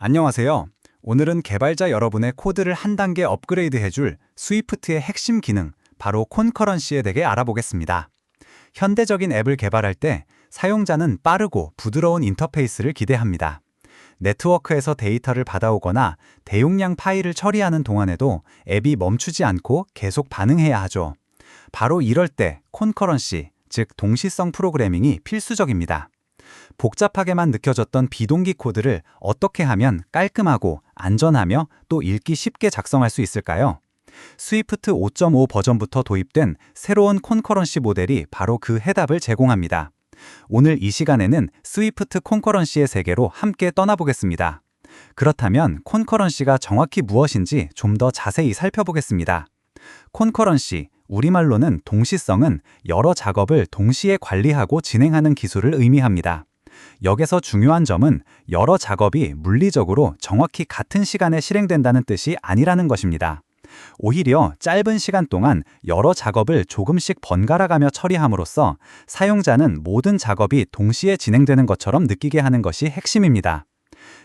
안녕하세요. 오늘은 개발자 여러분의 코드를 한 단계 업그레이드 해줄 스위프트의 핵심 기능, 바로 콘커런시에 대해 알아보겠습니다. 현대적인 앱을 개발할 때 사용자는 빠르고 부드러운 인터페이스를 기대합니다. 네트워크에서 데이터를 받아오거나 대용량 파일을 처리하는 동안에도 앱이 멈추지 않고 계속 반응해야 하죠. 바로 이럴 때 콘커런시, 즉 동시성 프로그래밍이 필수적입니다. 복잡하게만 느껴졌던 비동기 코드를 어떻게 하면 깔끔하고 안전하며 또 읽기 쉽게 작성할 수 있을까요? 스위프트 5.5 버전부터 도입된 새로운 콘커런시 모델이 바로 그 해답을 제공합니다. 오늘 이 시간에는 스위프트 콘커런시의 세계로 함께 떠나보겠습니다. 그렇다면 콘커런시가 정확히 무엇인지 좀 더 자세히 살펴보겠습니다. 콘커런시, 우리말로는 동시성은 여러 작업을 동시에 관리하고 진행하는 기술을 의미합니다. 여기서 중요한 점은 여러 작업이 물리적으로 정확히 같은 시간에 실행된다는 뜻이 아니라는 것입니다. 오히려 짧은 시간 동안 여러 작업을 조금씩 번갈아가며 처리함으로써 사용자는 모든 작업이 동시에 진행되는 것처럼 느끼게 하는 것이 핵심입니다.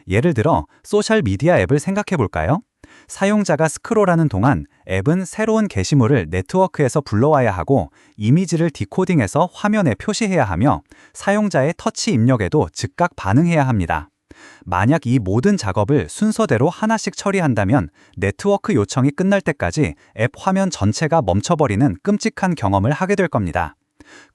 예를 들어 소셜미디어 앱을 생각해 볼까요? 사용자가 스크롤하는 동안 앱은 새로운 게시물을 네트워크에서 불러와야 하고 이미지를 디코딩해서 화면에 표시해야 하며 사용자의 터치 입력에도 즉각 반응해야 합니다. 만약 이 모든 작업을 순서대로 하나씩 처리한다면 네트워크 요청이 끝날 때까지 앱 화면 전체가 멈춰버리는 끔찍한 경험을 하게 될 겁니다.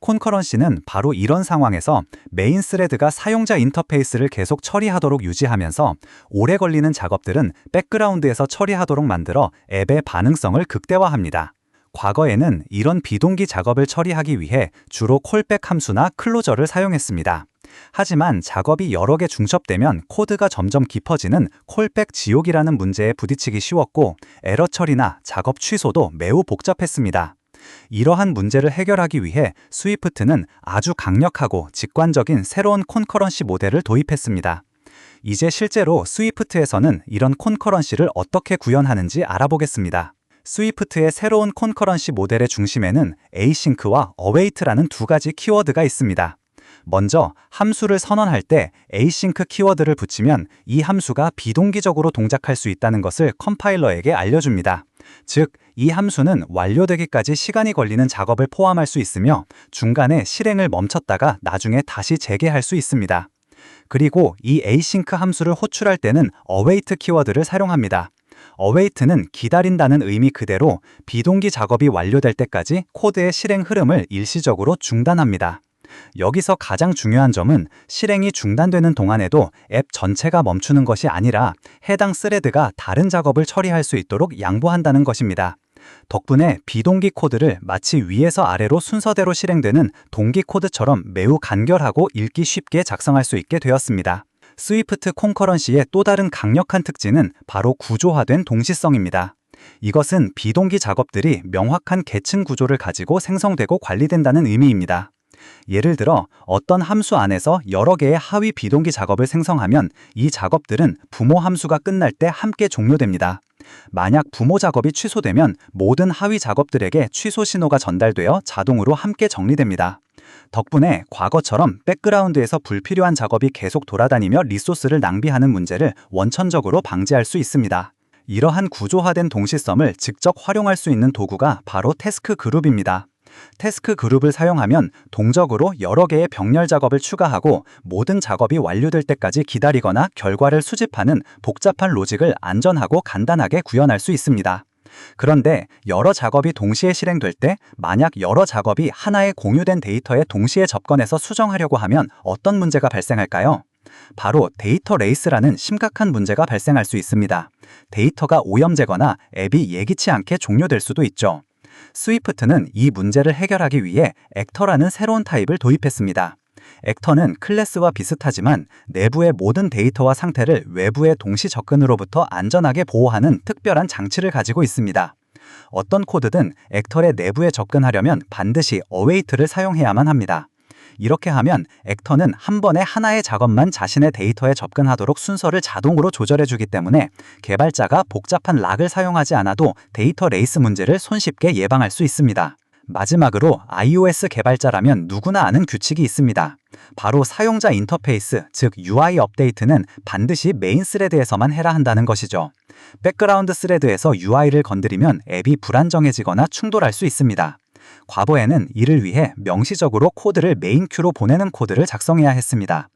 콘커런시는 바로 이런 상황에서 메인 스레드가 사용자 인터페이스를 계속 처리하도록 유지하면서 오래 걸리는 작업들은 백그라운드에서 처리하도록 만들어 앱의 반응성을 극대화합니다. 과거에는 이런 비동기 작업을 처리하기 위해 주로 콜백 함수나 클로저를 사용했습니다. 하지만 작업이 여러 개 중첩되면 코드가 점점 깊어지는 콜백 지옥이라는 문제에 부딪히기 쉬웠고 에러 처리나 작업 취소도 매우 복잡했습니다. 이러한 문제를 해결하기 위해 스위프트는 아주 강력하고 직관적인 새로운 콘커런시 모델을 도입했습니다. 이제 실제로 스위프트에서는 이런 콘커런시를 어떻게 구현하는지 알아보겠습니다. 스위프트의 새로운 콘커런시 모델의 중심에는 에이싱크와 어웨이트라는 두 가지 키워드가 있습니다. 먼저 함수를 선언할 때 에이싱크 키워드를 붙이면 이 함수가 비동기적으로 동작할 수 있다는 것을 컴파일러에게 알려줍니다. 즉, 이 함수는 완료되기까지 시간이 걸리는 작업을 포함할 수 있으며 중간에 실행을 멈췄다가 나중에 다시 재개할 수 있습니다. 그리고 이 에이싱크 함수를 호출할 때는 await 키워드를 사용합니다. await는 기다린다는 의미 그대로 비동기 작업이 완료될 때까지 코드의 실행 흐름을 일시적으로 중단합니다. 여기서 가장 중요한 점은 실행이 중단되는 동안에도 앱 전체가 멈추는 것이 아니라 해당 스레드가 다른 작업을 처리할 수 있도록 양보한다는 것입니다. 덕분에 비동기 코드를 마치 위에서 아래로 순서대로 실행되는 동기 코드처럼 매우 간결하고 읽기 쉽게 작성할 수 있게 되었습니다. 스위프트 콘커런시의 또 다른 강력한 특징은 바로 구조화된 동시성입니다. 이것은 비동기 작업들이 명확한 계층 구조를 가지고 생성되고 관리된다는 의미입니다. 예를 들어 어떤 함수 안에서 여러 개의 하위 비동기 작업을 생성하면 이 작업들은 부모 함수가 끝날 때 함께 종료됩니다. 만약 부모 작업이 취소되면 모든 하위 작업들에게 취소 신호가 전달되어 자동으로 함께 정리됩니다. 덕분에 과거처럼 백그라운드에서 불필요한 작업이 계속 돌아다니며 리소스를 낭비하는 문제를 원천적으로 방지할 수 있습니다. 이러한 구조화된 동시성을 직접 활용할 수 있는 도구가 바로 태스크 그룹입니다. 태스크 그룹을 사용하면 동적으로 여러 개의 병렬 작업을 추가하고 모든 작업이 완료될 때까지 기다리거나 결과를 수집하는 복잡한 로직을 안전하고 간단하게 구현할 수 있습니다. 그런데 여러 작업이 동시에 실행될 때 만약 여러 작업이 하나의 공유된 데이터에 동시에 접근해서 수정하려고 하면 어떤 문제가 발생할까요? 바로 데이터 레이스라는 심각한 문제가 발생할 수 있습니다. 데이터가 오염되거나 앱이 예기치 않게 종료될 수도 있죠. 스위프트는 이 문제를 해결하기 위해 액터라는 새로운 타입을 도입했습니다. 액터는 클래스와 비슷하지만 내부의 모든 데이터와 상태를 외부의 동시 접근으로부터 안전하게 보호하는 특별한 장치를 가지고 있습니다. 어떤 코드든 액터의 내부에 접근하려면 반드시 await를 사용해야만 합니다. 이렇게 하면 액터는 한 번에 하나의 작업만 자신의 데이터에 접근하도록 순서를 자동으로 조절해주기 때문에 개발자가 복잡한 락을 사용하지 않아도 데이터 레이스 문제를 손쉽게 예방할 수 있습니다. 마지막으로 iOS 개발자라면 누구나 아는 규칙이 있습니다. 바로 사용자 인터페이스, 즉 UI 업데이트는 반드시 메인 스레드에서만 해라 한다는 것이죠. 백그라운드 스레드에서 UI를 건드리면 앱이 불안정해지거나 충돌할 수 있습니다. 과거에는 이를 위해 명시적으로 코드를 메인 큐로 보내는 코드를 작성해야 했습니다.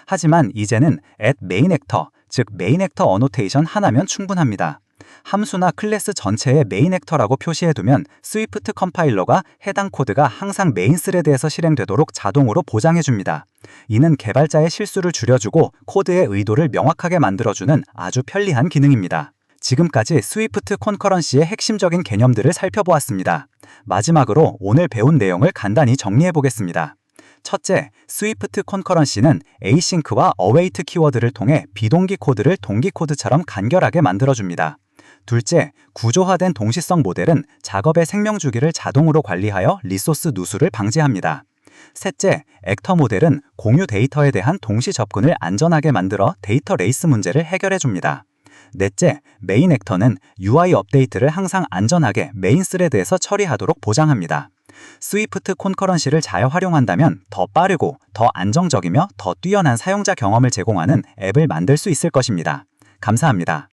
하지만 이제는 at main actor, 즉 메인 액터 어노테이션 하나면 충분합니다. 함수나 클래스 전체에 메인 액터라고 표시해두면 스위프트 컴파일러가 해당 코드가 항상 메인 스레드에서 실행되도록 자동으로 보장해줍니다. 이는 개발자의 실수를 줄여주고 코드의 의도를 명확하게 만들어주는 아주 편리한 기능입니다. 지금까지 스위프트 콘커런시의 핵심적인 개념들을 살펴보았습니다. 마지막으로 오늘 배운 내용을 간단히 정리해보겠습니다. 첫째, 스위프트 콘커런시는 에이싱크와 어웨이트 키워드를 통해 비동기 코드를 동기 코드처럼 간결하게 만들어줍니다. 둘째, 구조화된 동시성 모델은 작업의 생명주기를 자동으로 관리하여 리소스 누수를 방지합니다. 셋째, 액터 모델은 공유 데이터에 대한 동시 접근을 안전하게 만들어 데이터 레이스 문제를 해결해줍니다. 넷째, 메인 액터는 UI 업데이트를 항상 안전하게 메인 스레드에서 처리하도록 보장합니다. 스위프트 콘커런시를 잘 활용한다면 더 빠르고 더 안정적이며 더 뛰어난 사용자 경험을 제공하는 앱을 만들 수 있을 것입니다. 감사합니다.